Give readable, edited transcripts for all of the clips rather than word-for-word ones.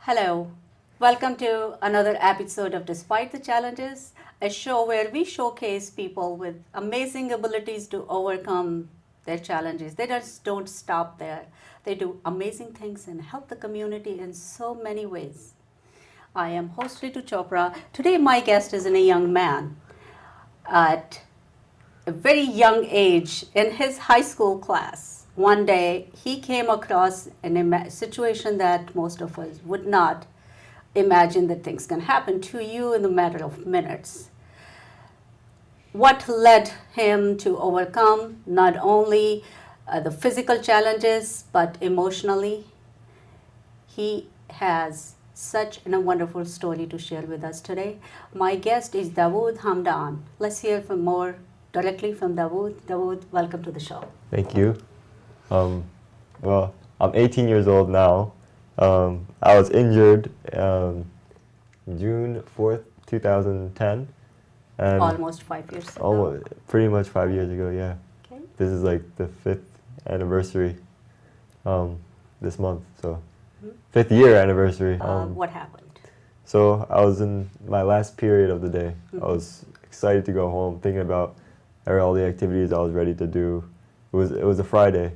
Hello, welcome to another episode of Despite the Challenges, a show where we showcase people with amazing abilities to overcome their challenges. They just don't stop there. They do amazing things and help the community in so many ways. I am host Ritu Chopra. Today my guest is a young man at a very young age in his high school class. One day he came across a situation that most of us would not imagine that things can happen to you in a matter of minutes. What led him to overcome not only the physical challenges but emotionally? He has such a wonderful story to share with us today. My guest is Dawud Hamdan. Let's hear from more directly from Dawud. Dawud, welcome to the show. Thank you. Well, I'm 18 years old now. I was injured June 4th, 2010. And Almost 5 years ago. Pretty much 5 years ago, yeah. Okay. This is like the 5th anniversary this month, so 5th year anniversary. What happened? So I was in my last period of the day. I was excited to go home, thinking about all the activities I was ready to do. It was a Friday,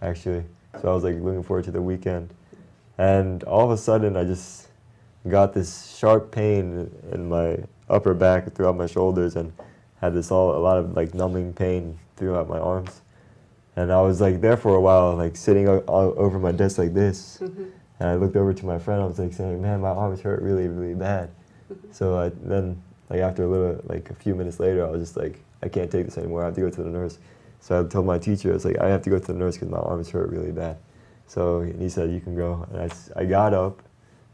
actually, so I was like looking forward to the weekend, and all of a sudden I just got this sharp pain in my upper back throughout my shoulders, and had a lot of like numbing pain throughout my arms, and I was like there for a while, like sitting over my desk like this, and I looked over to my friend. I was like saying, "Man, my arms hurt really, really bad." So then like after a few minutes later, I was just like, I can't take this anymore. I have to go to the nurse. So I told my teacher, I was like, I have to go to the nurse because my arms hurt really bad. So he said, you can go. And I got up.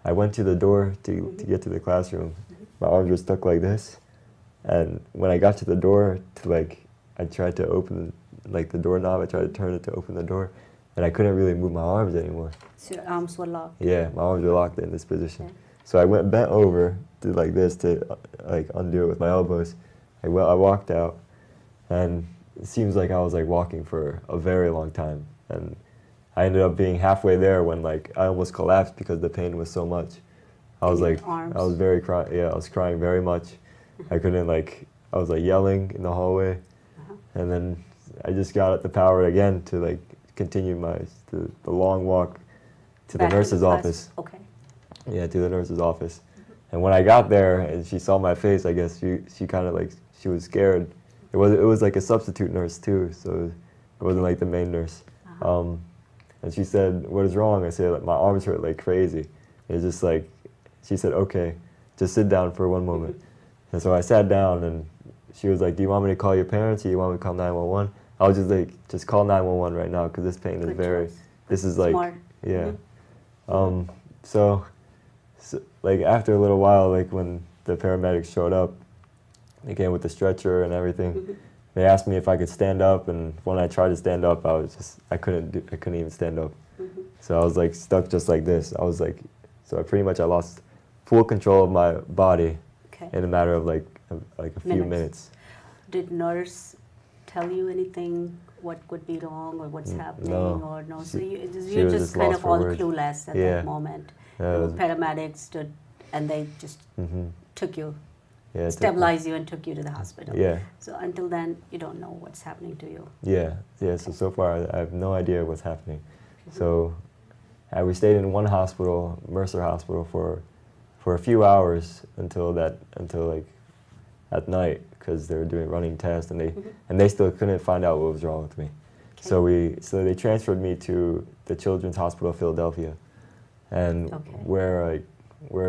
I went to the door to get to the classroom. My arms were stuck like this. And when I got to the door, I tried to open the doorknob. I tried to turn it to open the door. And I couldn't really move my arms anymore. So your arms were locked? Yeah, my arms were locked in this position. Okay. So I bent over to like this to undo it with my elbows. I walked out, and it seems like I was like walking for a very long time, and I ended up being halfway there when like I almost collapsed because the pain was so much. I was like, arms. I was I was crying very much. I couldn't I was like yelling in the hallway, and then I just got up the power again to like continue the long walk to the Back nurse's class. office. Okay. Yeah, to the nurse's office. And when I got there and she saw my face, I guess she kind of she was scared. It was like a substitute nurse too, so it wasn't like the main nurse. And she said, "What is wrong?" I said, "My arms hurt like crazy." It's just like, she said, "Okay, just sit down for one moment." And so I sat down, and she was like, "Do you want me to call your parents, or you want me to call 911? I was just like, just call 911 right now, because this pain is this is like, smart. yeah. So like after a little while, like when the paramedics showed up, they came with the stretcher and everything. They asked me if I could stand up, and when I tried to stand up, I couldn't even stand up. So I was like stuck just like this. So I lost full control of my body in a matter of like a few minutes. Did nurse tell you anything, what could be wrong or what's happening, or no? So you just kind of all clueless at that moment. The paramedics stood and they just took you, stabilized you and took you to the hospital. Yeah. So until then, you don't know what's happening to you. Yeah. So far, I have no idea what's happening. So we stayed in one hospital, Mercer Hospital, for a few hours until like at night, because they were doing running tests, and they still couldn't find out what was wrong with me. Okay. So they transferred me to the Children's Hospital of Philadelphia, and where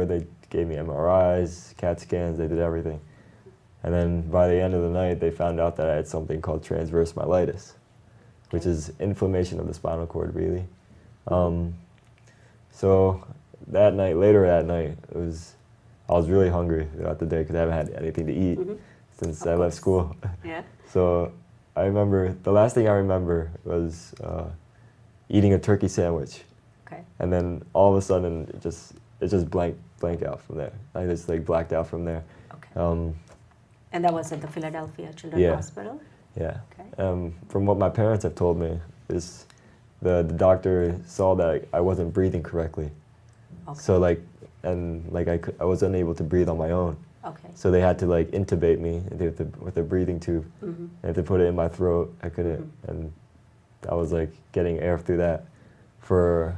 they gave me MRIs, CAT scans, they did everything. And then by the end of the night, they found out that I had something called transverse myelitis, which is inflammation of the spinal cord, really. So later that night, I was really hungry throughout the day because I haven't had anything to eat since I left school. Yeah. So I remember, the last thing I remember was eating a turkey sandwich. Okay. And then all of a sudden, it just blank out from there. I just like blacked out from there. Okay. And that was at the Philadelphia Children's Hospital? Yeah. Okay. From what my parents have told me, the doctor saw that I wasn't breathing correctly. Okay. So like, and like I was unable to breathe on my own. Okay. So they had to like intubate me with a breathing tube. Mm-hmm. They had to put it in my throat. I couldn't, and I was like getting air through that for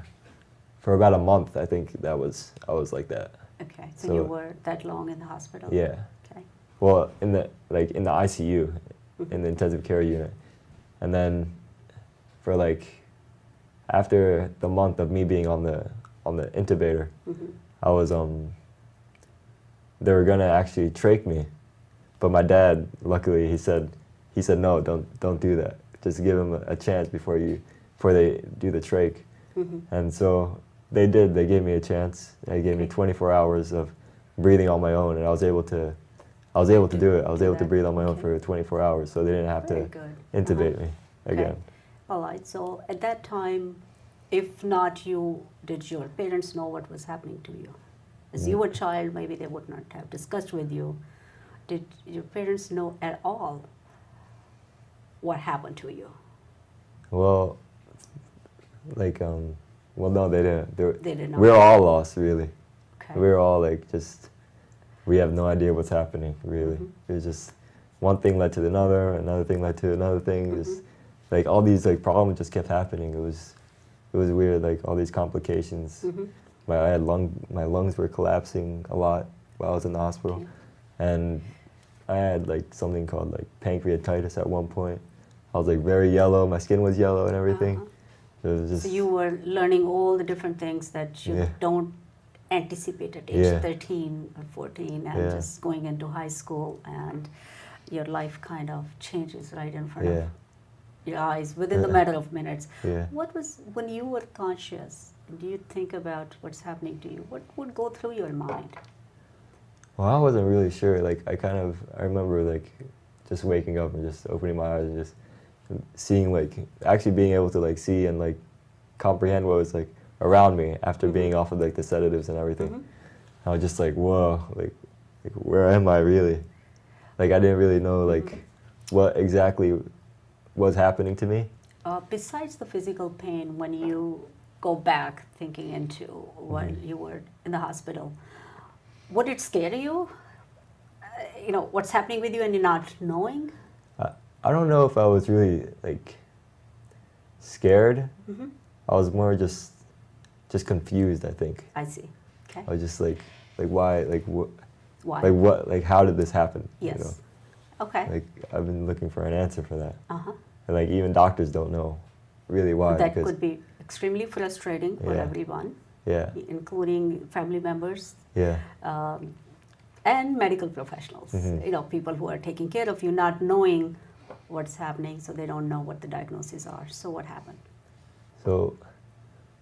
about a month. I think I was like that. Okay. So you were that long in the hospital? Yeah. Okay. Well, in the ICU, Mm-hmm. in the intensive care unit, and then for like after the month of me being on the intubator, Mm-hmm. I was they were gonna actually trach me, but my dad, luckily, he said no, don't do that. Just give him a chance before they do the trach. Mm-hmm. And so they did. They gave me a chance. They gave me 24 hours of breathing on my own, and I was able to do it. I was able to breathe on my own for 24 hours, so they didn't have Very to good. intubate me again. Okay. All right. So at that time, if not you, did your parents know what was happening to you? As you were a child, maybe they would not have discussed with you. Did your parents know at all what happened to you? Well, like well, no, they didn't. They did not. We were all lost, really. Okay. We were all like we have no idea what's happening, really. Mm-hmm. It was just one thing led to another thing led to another thing. Mm-hmm. Just like all these like problems just kept happening. It was weird, like all these complications. Mm-hmm. My lungs were collapsing a lot while I was in the hospital, Okay. and I had like something called like pancreatitis at one point. I was like very yellow. My skin was yellow and everything. Uh-huh. It was just So you were learning all the different things that you don't anticipate at age 13 or 14 and just going into high school, and your life kind of changes right in front of your eyes within the matter of minutes. Yeah. What was, when you were conscious, do you think about what's happening to you? What would go through your mind? Well, I wasn't really sure. Like I remember like just waking up and just opening my eyes and just seeing, like actually being able to like see and like comprehend what was like around me after being off of like the sedatives and everything. Mm-hmm. I was just like, whoa, like where am I really? Like I didn't really know like what exactly was happening to me. Besides the physical pain, when you go back thinking into when you were in the hospital, would it scare you? You know, what's happening with you and you're not knowing? I don't know if I was really like scared. Mm-hmm. I was more just confused, I think. I see. Okay. I was just like why, like what, Why? like what, like how did this happen? Yes. You know? Okay. Like I've been looking for an answer for that. Uh-huh. And like even doctors don't know really why. That because, could be extremely frustrating for everyone, Yeah. including family members Yeah. and medical professionals. Mhm. You know, people who are taking care of you, not knowing what's happening, so they don't know what the diagnoses are. So what happened? So,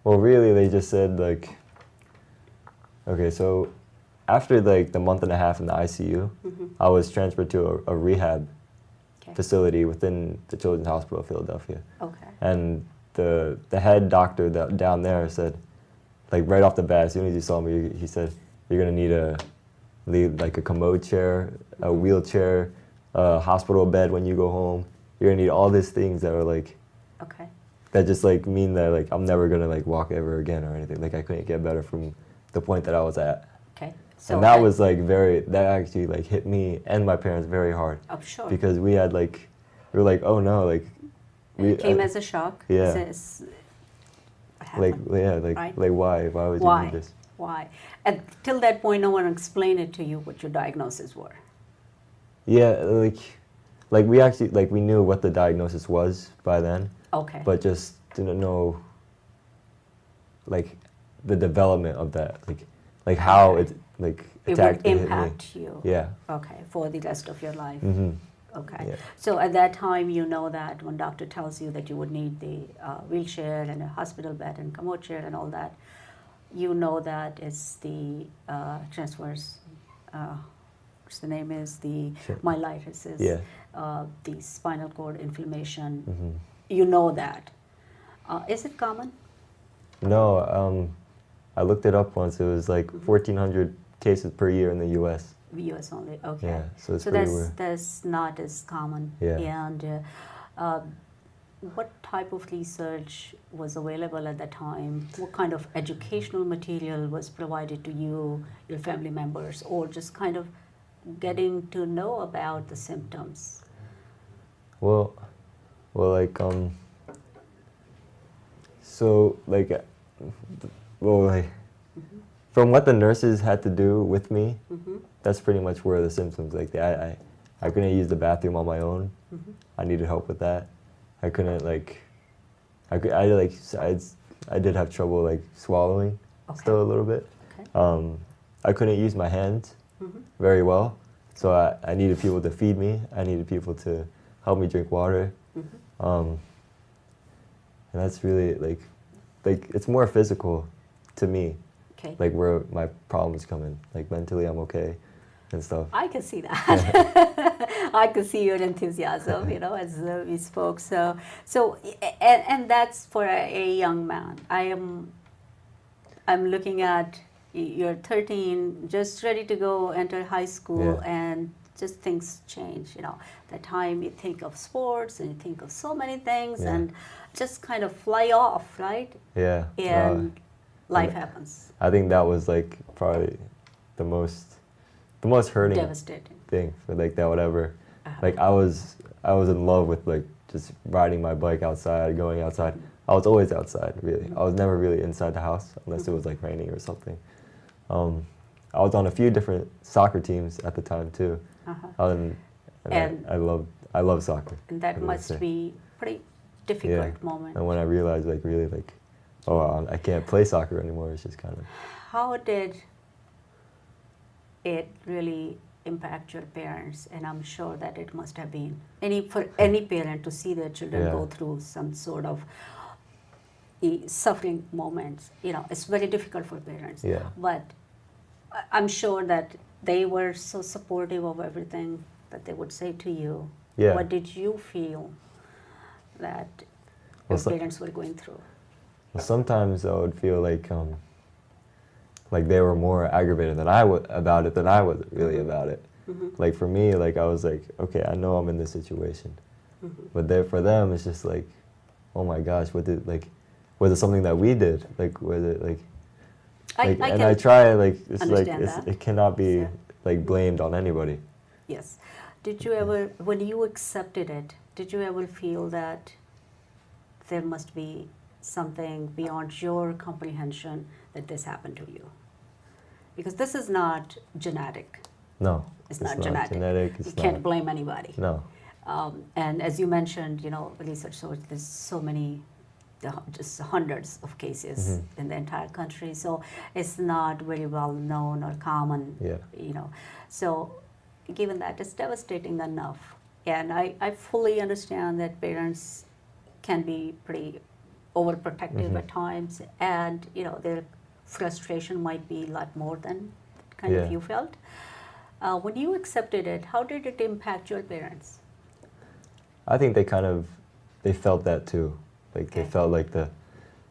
well, really, they just said like, okay, so after like the month and a half in the ICU, I was transferred to a rehab facility within the Children's Hospital of Philadelphia. Okay. And the head doctor down there said, like right off the bat, as soon as he saw me, he said, you're gonna need like a commode chair, a wheelchair, a hospital bed when you go home. You're gonna need all these things that are like, Okay. that just like mean that like I'm never gonna like walk ever again or anything. Like I couldn't get better from the point that I was at. Okay. So And that was like that actually like hit me and my parents very hard. I'm sure. Because we were like, oh no, like It came as a shock. Yeah. What happened? Like why would you Why? need this? Why? And till that point, no one explained it to you what your diagnoses were. Yeah, like we actually like we knew what the diagnosis was by then. Okay. But just didn't know like the development of that, like how it like it attacked would and hit me. impact you. Yeah. Okay, for the rest of your life. Mm-hmm. Okay. Yeah. So at that time, you know that when doctor tells you that you would need the wheelchair and a hospital bed and commode chair and all that, you know that it's the transverse, what's the name is, the myelitis is, the spinal cord inflammation. Mm-hmm. You know that. Is it common? No, I looked it up once. It was like 1,400 cases per year in the U.S. US only, okay. Yeah, so it's so pretty weird. that's not as common. Yeah. And what type of research was available at the time? What kind of educational material was provided to you, your family members, or just kind of getting to know about the symptoms? Well, like so like, well, like from what the nurses had to do with me, that's pretty much where the symptoms, like I couldn't use the bathroom on my own. I needed help with that. I couldn't like, I did have trouble like swallowing still a little bit. Okay. I couldn't use my hands very well, so I needed people to feed me. I needed people to help me drink water. And that's really like it's more physical to me. Okay. Like where my problems come in. Like mentally I'm okay and stuff. I can see that. I can see your enthusiasm, as we spoke. And that's for a young man. I'm looking at you're 13, just ready to go enter high school, and just things change. That time you think of sports and you think of so many things, and just kind of fly off, right? Yeah. And life happens. I think that was like probably the most hurting Devastating thing for like that would ever like I was in love with like just riding my bike outside, going outside. I was always outside, really. I was never really inside the house unless it was like raining or something. I was on a few different soccer teams at the time too. And I love soccer. And that must be pretty difficult moment. And when I realized like really like, oh, I can't play soccer anymore, it's just kind of. How did it really impact your parents? And I'm sure that it must have been for any parent to see their children go through some sort of suffering moments. It's very difficult for parents. Yeah. But I'm sure that they were so supportive of everything that they would say to you. Yeah. What did you feel that your parents were going through? Well, sometimes I would feel like they were more aggravated than I was about it than I was really about it. Like for me, like I was like, okay, I know I'm in this situation, but for them, it's just like, oh my gosh, was it something that we did? Like was it like? I try like it's like it cannot be like blamed on anybody. Yes. Did you ever, when you accepted it, did you ever feel that there must be something beyond your comprehension that this happened to you? Because this is not genetic. No. It's not genetic. You can't blame anybody. No. And as you mentioned, research shows there's so many, just hundreds of cases in the entire country. So it's not very well known or common. Yeah. So given that, it's devastating enough. And I fully understand that parents can be pretty overprotective at times, and their frustration might be a lot more than kind of you felt. When you accepted it, how did it impact your parents? I think they felt that too. Like they felt like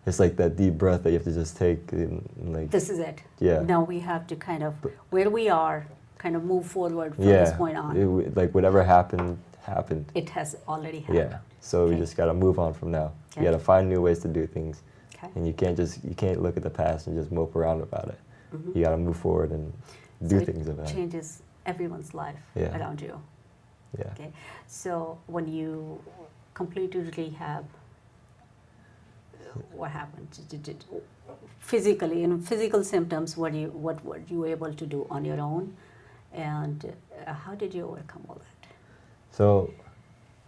it's like that deep breath that you have to just take. And like this is it. Yeah. Now we have to kind of where we are, kind of move forward from this point on. Like whatever happened. It has already happened. Yeah. So we just gotta move on from now. You gotta find new ways to do things, and you can't look at the past and just mope around about it. You gotta move forward and do things about it. It changes everyone's life around you. Yeah. Okay. So when you completed rehab, what happened? Physically, physical symptoms, what were you able to do on your own, and how did you overcome all that?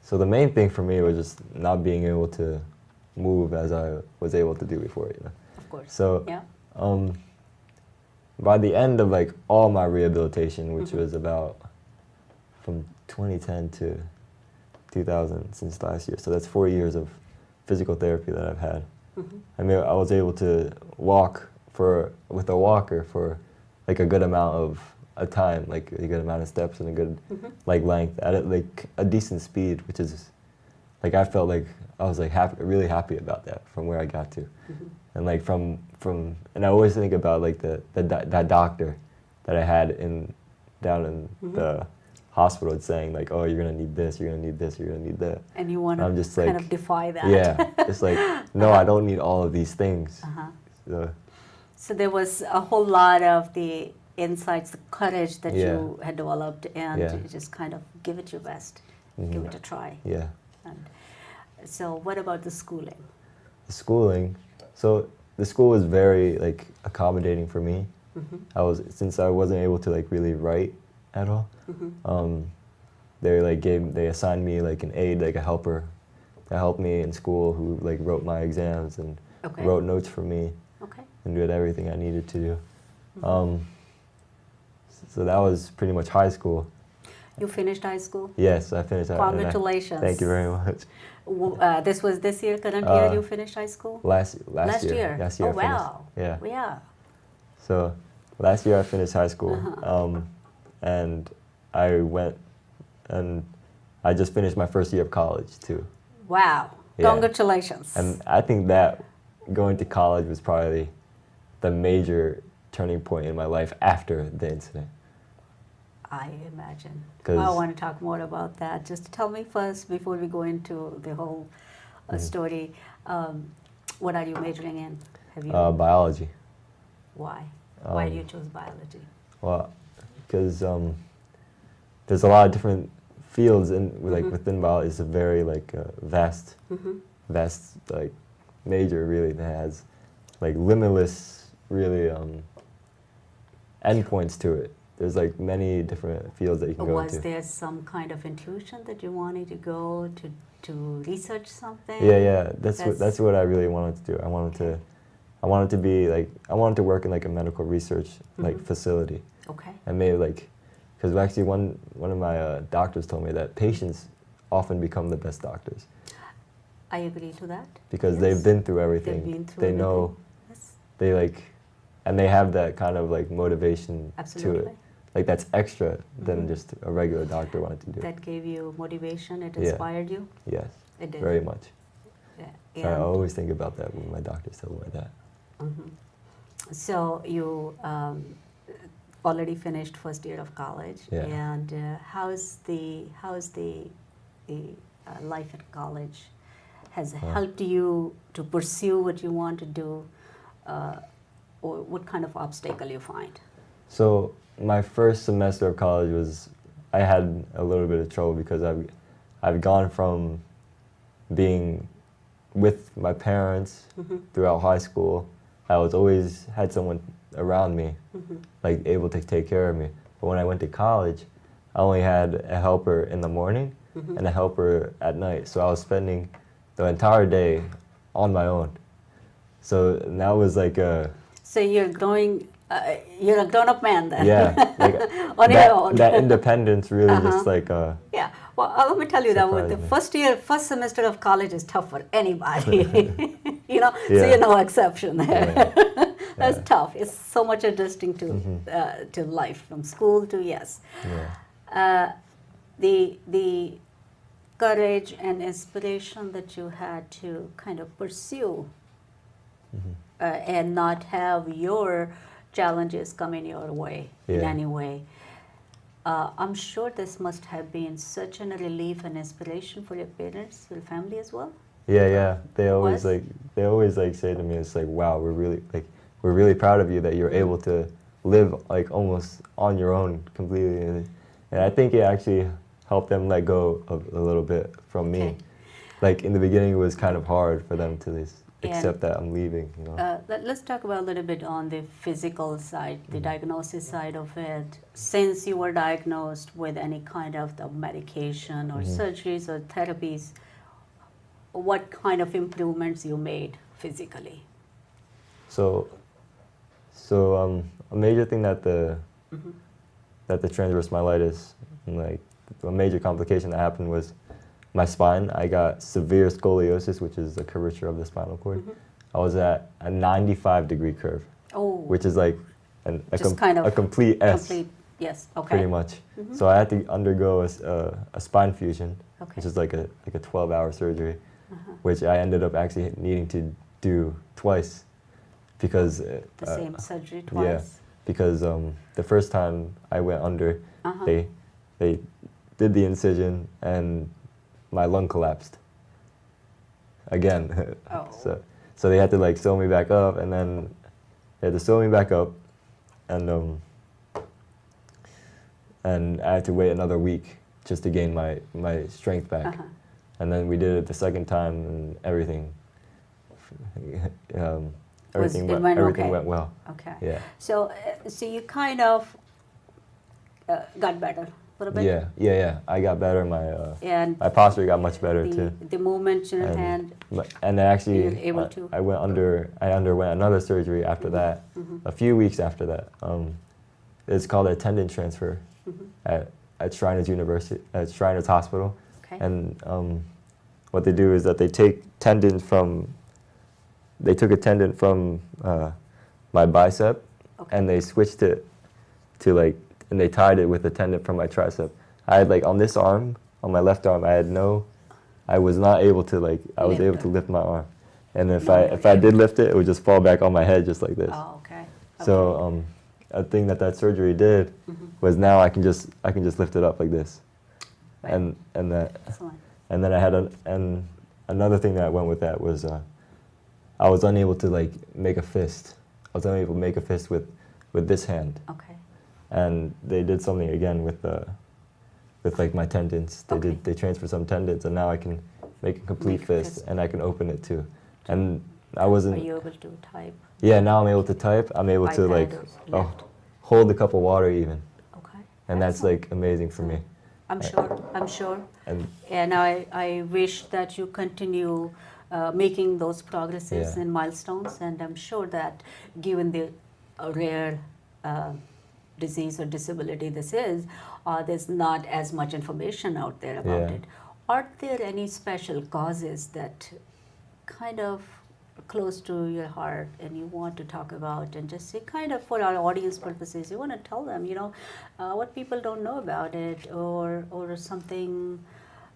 So the main thing for me was just not being able to move as I was able to do before, Of course. So by the end of like all my rehabilitation, which was about from 2010 to 2000, since last year, so that's 4 years of physical therapy that I've had. I mean, I was able to walk with a walker for like a good amount of a time, like a good amount of steps and a good like length at like a decent speed, which is like I felt like I was like really happy about that from where I got to, and like from and I always think about like that doctor that I had down in the hospital saying like, oh, you're gonna need this, you're gonna need this, you're gonna need that. And you want I'm to just kind like, of defy that. Yeah, it's like, no, I don't need all of these things. So there was a whole lot of the insights, the courage that Yeah. you had developed, and Yeah. you just kind of give it your best, give it a try. Yeah. And so what about the schooling? The schooling, so the school was very like accommodating for me. Since I wasn't able to like really write at all. They assigned me like an aide, like a helper, that helped me in school, who like wrote my exams and Okay. wrote notes for me Okay. and did everything I needed to do. So that was pretty much high school. You finished high school? Yes, I finished. Congratulations. Thank you very much. This was this year, current year, you finished high school? Last year. Last year I oh, finished. wow. Yeah. Yeah. So last year I finished high school, and I went, and I just finished my first year of college too. Wow. Yeah. Congratulations. And I think that going to college was probably the major turning point in my life after the incident. I imagine. 'Cause- I want to talk more about that. Just tell me first, before we go into the whole story, what are you majoring in? Have you? Biology. Why? Why do you choose biology? Well, because there's a lot of different fields in within biology. It's a very like vast like major really that has like limitless really endpoints to it. There's like many different fields that you can go Was into. there some kind of intuition that you wanted to go to research something? Yeah. That's what I really wanted to do. I wanted to be like, I wanted to work in like a medical research like facility. Okay. And maybe like, because actually one of my doctors told me that patients often become the best doctors I agree to that. because Yes. they've been through everything. They've been through They know, Yes. they like, and they have that kind of like motivation Absolutely. to it. Like that's extra than just a regular doctor wanted to do. That gave you motivation. It Yeah. inspired you. Yes, It did. very much. Yeah. So I And always think about that when my doctors tell me that. so you already finished first year of college. Yeah. And how's the life at college has helped you to pursue what you want to do, or what kind of obstacle you find? So my first semester of college I had a little bit of trouble because I've gone from being with my parents throughout high school. I was always had someone around me, like able to take care of me. But when I went to college, I only had a helper in the morning and a helper at night. So I was spending the entire day on my own. So that was like So you're growing. You're a grown-up man then. yeah, like On your own. that independence really just like Yeah. Well, let me tell you that with the Surprised me. first semester of college is tough for anybody. So Yeah. you're no exception there. Yeah. That's Yeah. tough. It's so much adjusting to life, from school to yeah. The courage and inspiration that you had to kind of pursue and not have your challenges come in your way in Yeah. any way. I'm sure this must have been such a relief and inspiration for your parents, your family as well. Yeah. They Was? always say to me, it's like, wow, we're really proud of you that you're able to live like almost on your own completely. And I think it actually helped them let go a little bit from Okay. me. Like in the beginning, it was kind of hard for them to accept And, that I'm leaving. Let's talk about a little bit on the physical side, the diagnosis side of it. Since you were diagnosed with any kind of the medication or surgeries or therapies, what kind of improvements you made physically? So a major thing that the transverse myelitis, like a major complication that happened was my spine. I got severe scoliosis, which is a curvature of the spinal cord. I was at a 95-degree curve, Oh, which is like Just kind of a complete S, complete. Yes. Okay. pretty much. So I had to undergo a spine fusion, Okay. which is like a 12-hour surgery, which I ended up actually needing to do twice because The same surgery yeah, twice. because the first time I went under, they they did the incision and my lung collapsed again. Oh. So they had to like sew me back up, and then they had to sew me back up, and I had to wait another week just to gain my strength back. Uh-huh. And then we did it the second time, and everything Okay. went well. Okay. Yeah. So you kind of got better a little bit. Yeah. I got better. And My posture got much better too. the movement in your hand. And actually, You're able to. I underwent another surgery after that. A few weeks after that. It's called a tendon transfer at Shriners University, at Shriners Hospital. Okay. And what they do is that they took a tendon from my bicep, Okay. and they switched it to and they tied it with a tendon from my tricep. I had on this arm, on my left arm, I was not able to I was able to lift my arm, and if I did lift it, it would just fall back on my head just like this. Oh, okay. So a thing that surgery did was now I can just lift it up like this, Right. and that. Excellent. And then I had another thing that went with that was I was unable to make a fist. I was unable to make a fist with this hand. Okay. And they did something again with my tendons. They transferred some tendons, and now I can make a complete Make a fist, fist. and I can open it too. And I Are wasn't. you able to type? Yeah, now I'm able to type. I'm able to iPad or left? hold a cup of water even, Okay. and that's Excellent. amazing for me. I'm sure. And And I wish that you continue making those progresses Yeah. and milestones. And I'm sure that given the rare disease or disability this is, there's not as much information out there about Yeah. it. Are there any special causes that kind of close to your heart and you want to talk about, and just say kind of for our audience purposes, you want to tell them, what people don't know about it, or something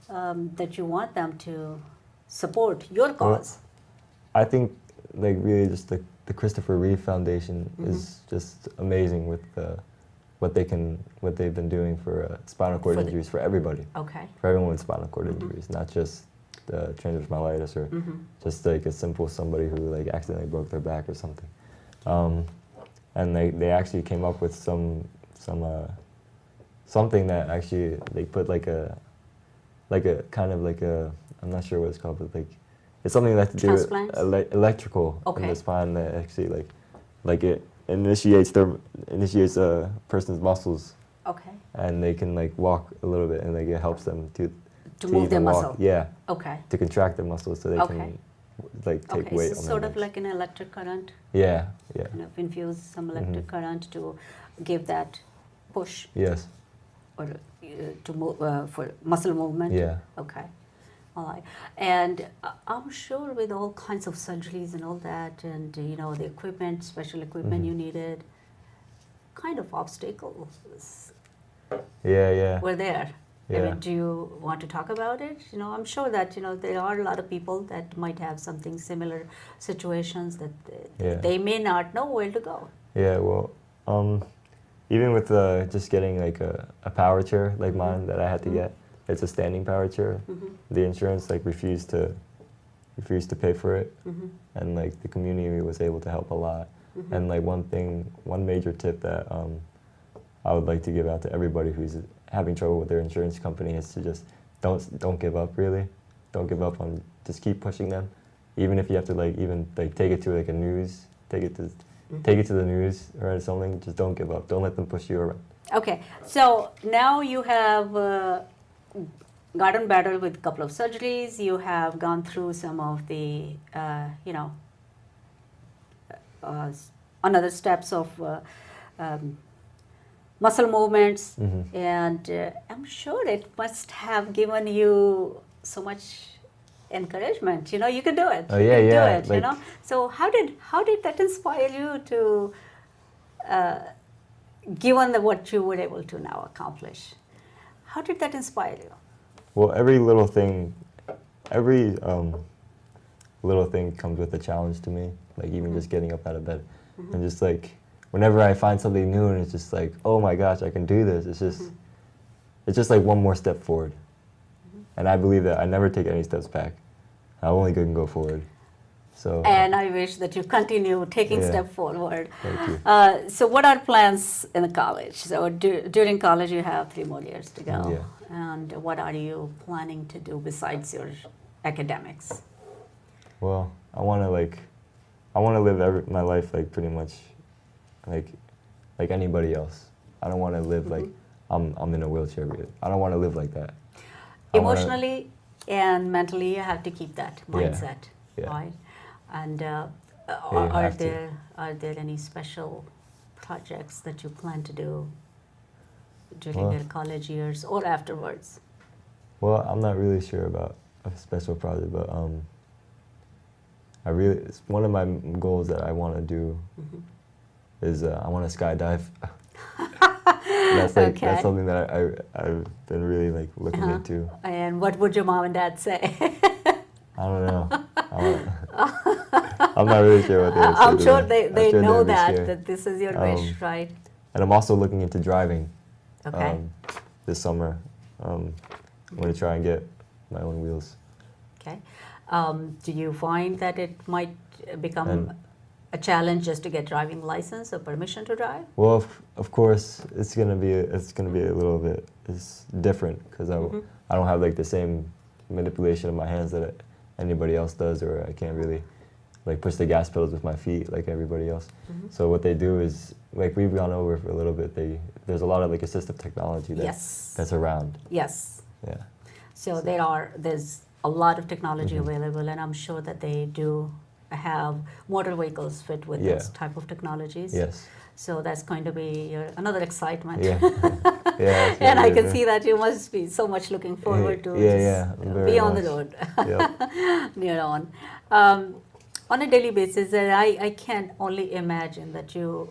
that you want them to support your cause? I think really just the Christopher Reeve Foundation is just amazing with what they've been doing for spinal cord For the- injuries for everybody, Okay. for everyone with spinal cord injuries, not just transverse myelitis or just a simple somebody who accidentally broke their back or something. And they actually came up with something that actually they put I'm not sure what it's called, but it's something that to do with Transplants? electrical in Okay. the spine that actually it initiates a person's muscles, Okay. and they can walk a little bit, and it helps them to move their even walk. muscle. Yeah, Okay. to contract their muscles so they Okay. can take Okay. weight So on sort their of legs. like an electric current, Yeah. infuse some electric current to give that push Yes. or to move for muscle movement. Yeah. Okay. All right. And I'm sure with all kinds of surgeries and all that, and the equipment, special equipment you needed, kind of obstacles Yeah. were there. I Yeah. mean, do you want to talk about it? I'm sure that there are a lot of people that might have something similar situations that Yeah. they may not know where to go. Yeah. Well, even with just getting a power chair like mine that I had to get, it's a standing power chair. The insurance refused to pay for it, and the community was able to help a lot. And one major tip that I would like to give out to everybody who's having trouble with their insurance company is to just don't give up. Really, don't give up on. Just keep pushing them, even if you have to take it to a news, take it to the news or something. Just don't give up. Don't let them push you around. Okay, so now you have gotten better with a couple of surgeries. You have gone through some of the, another steps of muscle movements, and I'm sure it must have given you so much encouragement. You can do it. Oh, You yeah, can yeah, do it. So how did that inspire you to, given what you were able to now accomplish? How did that inspire you? Well, every little thing comes with a challenge to me. Even just getting up out of bed, and just whenever I find something new and it's just oh my gosh, I can do this. It's just it's just like one more step forward. And I believe that I never take any steps back. I only can go forward. So. And I wish that you continue taking Yeah. step forward. Thank you. So what are plans in the college? So during college you have 3 more years to go. Yeah. And what are you planning to do besides your academics? Well, I want to live my life like pretty much like anybody else. I don't want to live like I'm in a wheelchair. I don't want to live like that. Emotionally and mentally, you have to keep that mindset, Yeah. right? And you have to. are there any special projects that you plan to do during Well, your college years or afterwards? Well, I'm not really sure about a special project, but it's one of my goals that I want to do is I want to skydive. Okay. That's something that I've been really like looking into. And what would your mom and dad say? I don't know. I'm not really sure what they would say. I'm to sure me. they sure know they'd be scared. that this is your wish, right? And I'm also looking into driving. Okay. This summer, I'm going to try and get my own wheels. Okay. Do you find that it might become And- a challenge just to get driving license or permission to drive? Well, of course, it's gonna be a little bit different because I don't have like the same manipulation of my hands that anybody else does, or I can't really like push the gas pedals with my feet like everybody else. So what they do is like we've gone over for a little bit. There's a lot of like assistive technology that's around. Yes. Yeah. So there's a lot of technology available, and I'm sure that they do have motor vehicles fit with this type of technologies. Yes. So that's going to be another excitement. Yeah. Yeah. And I can see that you must be so much looking forward to be on the road. Near on. On a daily basis, and I can only imagine that you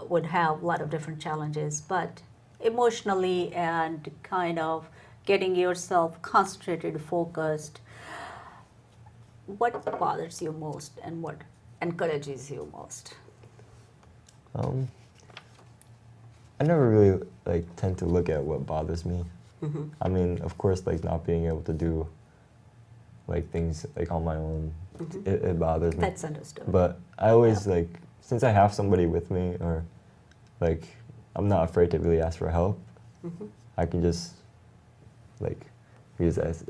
would have a lot of different challenges, but emotionally and kind of getting yourself concentrated, focused, what bothers you most and what encourages you most? I never really like tend to look at what bothers me. I mean, of course, like not being able to do like things like on my own, it bothers me. That's understood. But I always like, since I have somebody with me, or like I'm not afraid to really ask for help. I can just like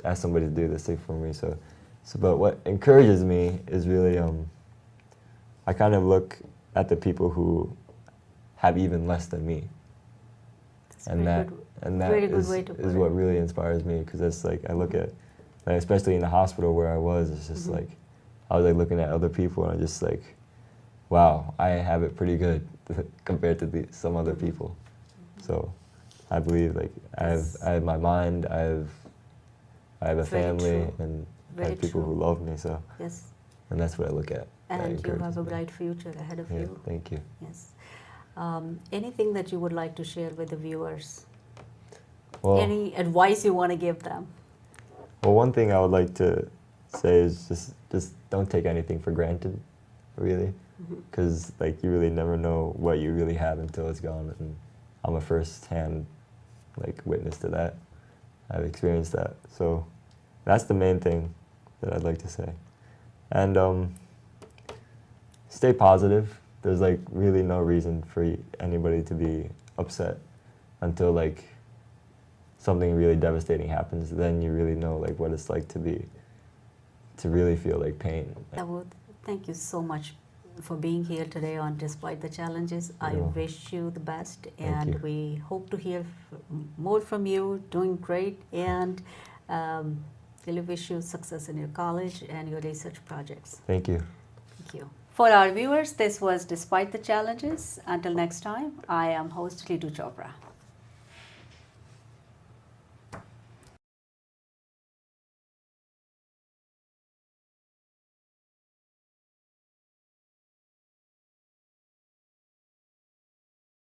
ask somebody to do this thing for me. So but what encourages me is really I kind of look at the people who have even less than me. And that is what really inspires me, because it's like I look at, like, especially in the hospital where I was, it's just like I was like looking at other people and I'm just like, wow, I have it pretty good compared to some other people. So I believe like I have my mind, I have a family, and I have people who love me. So yes, and that's what I look at. And you have a bright future ahead of you. Thank you. Yes. Anything that you would like to share with the viewers? Well, Any advice you want to give them? Well, one thing I would like to say is just don't take anything for granted, really, because like you really never know what you really have until it's gone. And I'm a first-hand like witness to that. I've experienced that, so that's the main thing that I'd like to say. And stay positive. There's like really no reason for anybody to be upset until like something really devastating happens. Then you really know like what it's like to really feel like pain. Dawud, thank you so much for being here today on Despite the Challenges. I wish you the best, and we hope to hear more from you. Doing great, and really wish you success in your college and your research projects. Thank you. Thank you. For our viewers, this was Despite the Challenges. Until next time, I am host Ritu Chopra.